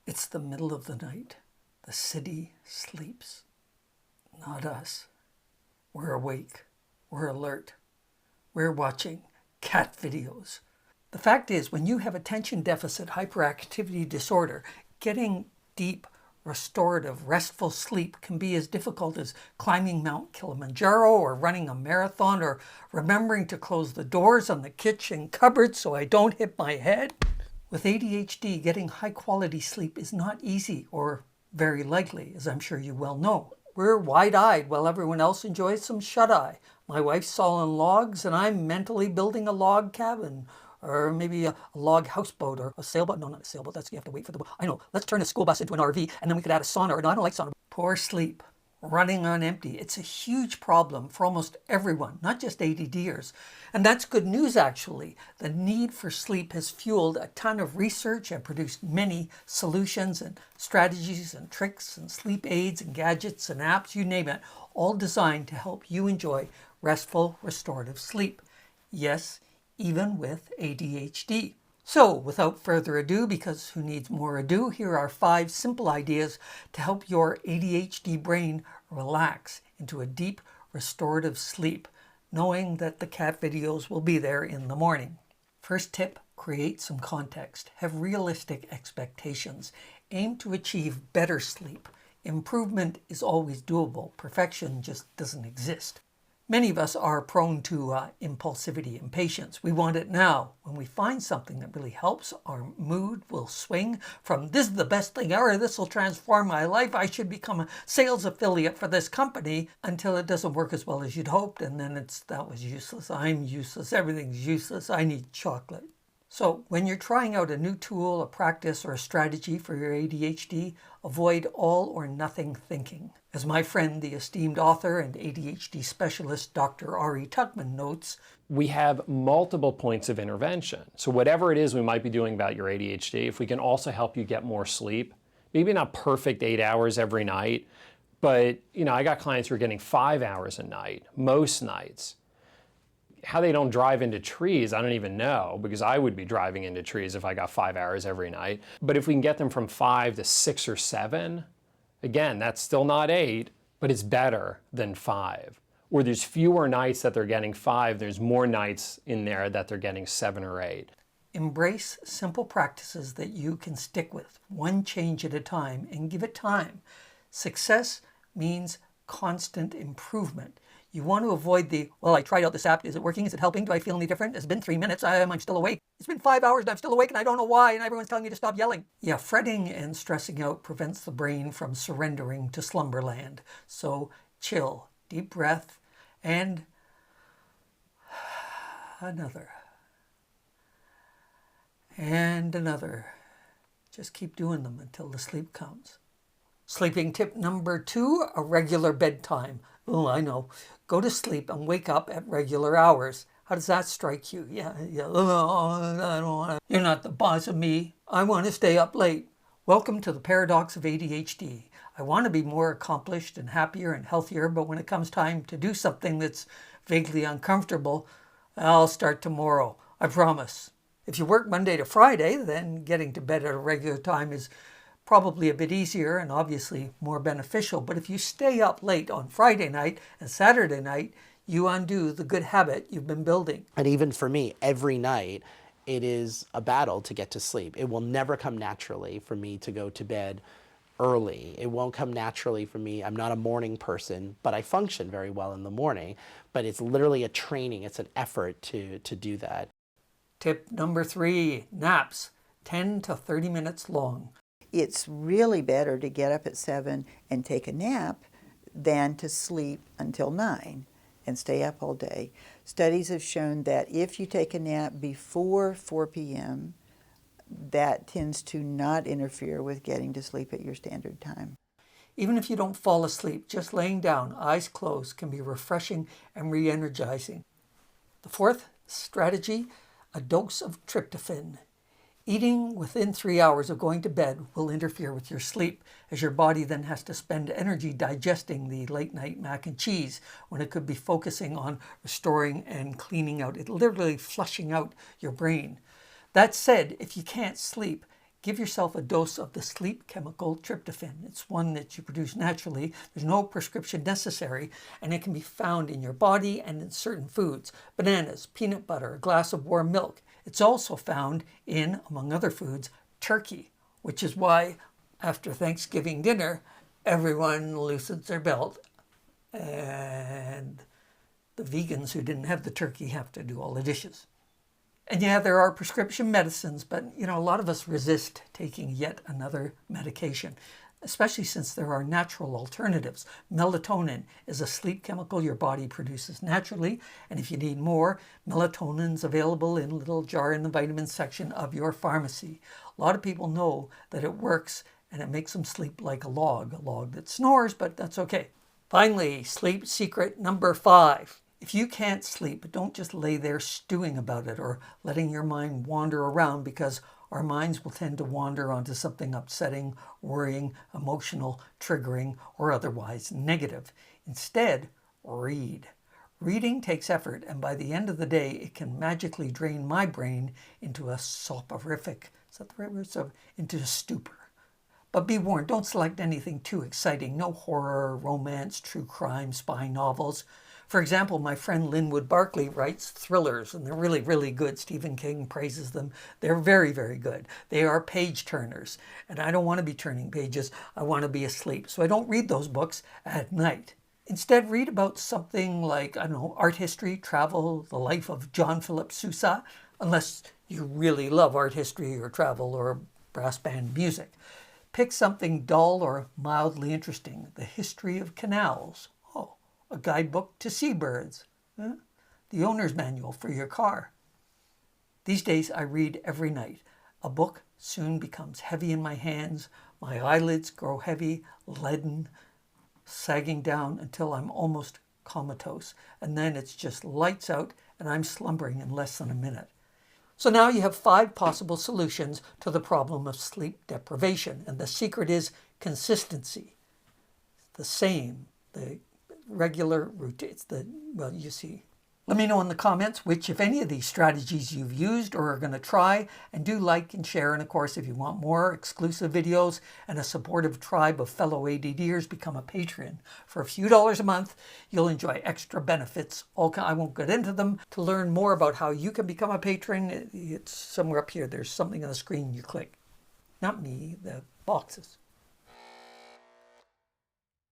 It's the middle of the night. The city sleeps. Not us. We're awake. We're alert. We're watching cat videos. The fact is, when you have attention deficit hyperactivity disorder, getting deep, restorative, restful sleep can be as difficult as climbing Mount Kilimanjaro or running a marathon or remembering to close the doors on the kitchen cupboard so I don't hit my head. With ADHD, getting high-quality sleep is not easy or very likely, as I'm sure you well know. We're wide-eyed while everyone else enjoys some shut-eye. My wife's sawing logs and I'm mentally building a log cabin, or maybe a log houseboat or a sailboat. No, not a sailboat. That's, you have to wait for the boat. I know. Let's turn a school bus into an RV and then we could add a sauna. Or no, I don't like sauna. Poor sleep. Running on empty. It's a huge problem for almost everyone, not just ADDers. And that's good news, actually. The need for sleep has fueled a ton of research and produced many solutions and strategies and tricks and sleep aids and gadgets and apps, you name it, all designed to help you enjoy restful, restorative sleep. Yes, even with ADHD. So, without further ado, because who needs more ado, here are 5 simple ideas to help your ADHD brain relax into a deep, restorative sleep, knowing that the cat videos will be there in the morning. First tip, create some context. Have realistic expectations. Aim to achieve better sleep. Improvement is always doable. Perfection just doesn't exist. Many of us are prone to impulsivity, impatience. We want it now. When we find something that really helps, our mood will swing from this is the best thing ever, this will transform my life, I should become a sales affiliate for this company, until it doesn't work as well as you'd hoped, and then that was useless, I'm useless, everything's useless, I need chocolate. So when you're trying out a new tool, a practice, or a strategy for your ADHD, avoid all or nothing thinking. As my friend, the esteemed author and ADHD specialist, Dr. Ari Tuckman notes, we have multiple points of intervention. So whatever it is we might be doing about your ADHD, if we can also help you get more sleep, maybe not perfect 8 hours every night, but I got clients who are getting 5 hours a night, most nights. How they don't drive into trees, I don't even know, because I would be driving into trees if I got 5 hours every night. But if we can get them from 5 to 6 or 7, again, that's still not 8, but it's better than 5. Or there's fewer nights that they're getting 5, there's more nights in there that they're getting 7 or 8. Embrace simple practices that you can stick with, one change at a time, and give it time. Success means constant improvement. You want to avoid well, I tried out this app. Is it working? Is it helping? Do I feel any different? It's been 3 minutes. I'm still awake. It's been 5 hours and I'm still awake and I don't know why. And everyone's telling me to stop yelling. Yeah, fretting and stressing out prevents the brain from surrendering to slumberland. So chill, deep breath, and another. And another. Just keep doing them until the sleep comes. Sleeping tip number 2, a regular bedtime. Oh, I know. Go to sleep and wake up at regular hours. How does that strike you? Yeah. Oh, I don't want to. You're not the boss of me. I want to stay up late. Welcome to the paradox of ADHD. I want to be more accomplished and happier and healthier, but when it comes time to do something that's vaguely uncomfortable, I'll start tomorrow. I promise. If you work Monday to Friday, then getting to bed at a regular time is probably a bit easier and obviously more beneficial. But if you stay up late on Friday night and Saturday night, you undo the good habit you've been building. And even for me, every night, it is a battle to get to sleep. It will never come naturally for me to go to bed early. It won't come naturally for me. I'm not a morning person, but I function very well in the morning. But it's literally a training. It's an effort to do that. Tip number 3, naps, 10 to 30 minutes long. It's really better to get up at 7 and take a nap than to sleep until 9 and stay up all day. Studies have shown that if you take a nap before 4 p.m., that tends to not interfere with getting to sleep at your standard time. Even if you don't fall asleep, just laying down, eyes closed, can be refreshing and re-energizing. The 4th strategy, a dose of tryptophan. Eating within 3 hours of going to bed will interfere with your sleep, as your body then has to spend energy digesting the late-night mac and cheese when it could be focusing on restoring and cleaning out, literally flushing out your brain. That said, if you can't sleep, Give yourself a dose of the sleep chemical tryptophan. It's one that you produce naturally. There's no prescription necessary, and it can be found in your body and in certain foods. Bananas, peanut butter, a glass of warm milk. It's also found in, among other foods, turkey, which is why after Thanksgiving dinner, everyone loosens their belt, and the vegans who didn't have the turkey have to do all the dishes. And yeah, there are prescription medicines, but a lot of us resist taking yet another medication, especially since there are natural alternatives. Melatonin is a sleep chemical your body produces naturally, and if you need more, melatonin's available in a little jar in the vitamins section of your pharmacy. A lot of people know that it works, and it makes them sleep like a log that snores, but that's okay. Finally, sleep secret number 5. If you can't sleep, don't just lay there stewing about it or letting your mind wander around, because our minds will tend to wander onto something upsetting, worrying, emotional, triggering, or otherwise negative. Instead, read. Reading takes effort, and by the end of the day, it can magically drain my brain into a soporific, is that the right word? So, into a stupor. But be warned, don't select anything too exciting. No horror, romance, true crime, spy novels. For example, my friend Linwood Barkley writes thrillers, and they're really, really good. Stephen King praises them. They're very, very good. They are page turners, and I don't want to be turning pages. I want to be asleep. So I don't read those books at night. Instead, read about something like, art history, travel, the life of John Philip Sousa, unless you really love art history or travel or brass band music. Pick something dull or mildly interesting. The history of canals. A guidebook to seabirds, the owner's manual for your car. These days I read every night. A book soon becomes heavy in my hands. My eyelids grow heavy, leaden, sagging down until I'm almost comatose. And then it's just lights out and I'm slumbering in less than a minute. So now you have 5 possible solutions to the problem of sleep deprivation. And the secret is consistency. The same, the regular routine. You see. Let me know in the comments which, if any, of these strategies you've used or are going to try, and do like and share. And of course, if you want more exclusive videos and a supportive tribe of fellow ADDers, become a patron. For a few dollars a month, you'll enjoy extra benefits. I won't get into them. To learn more about how you can become a patron, it's somewhere up here. There's something on the screen you click. Not me, the boxes.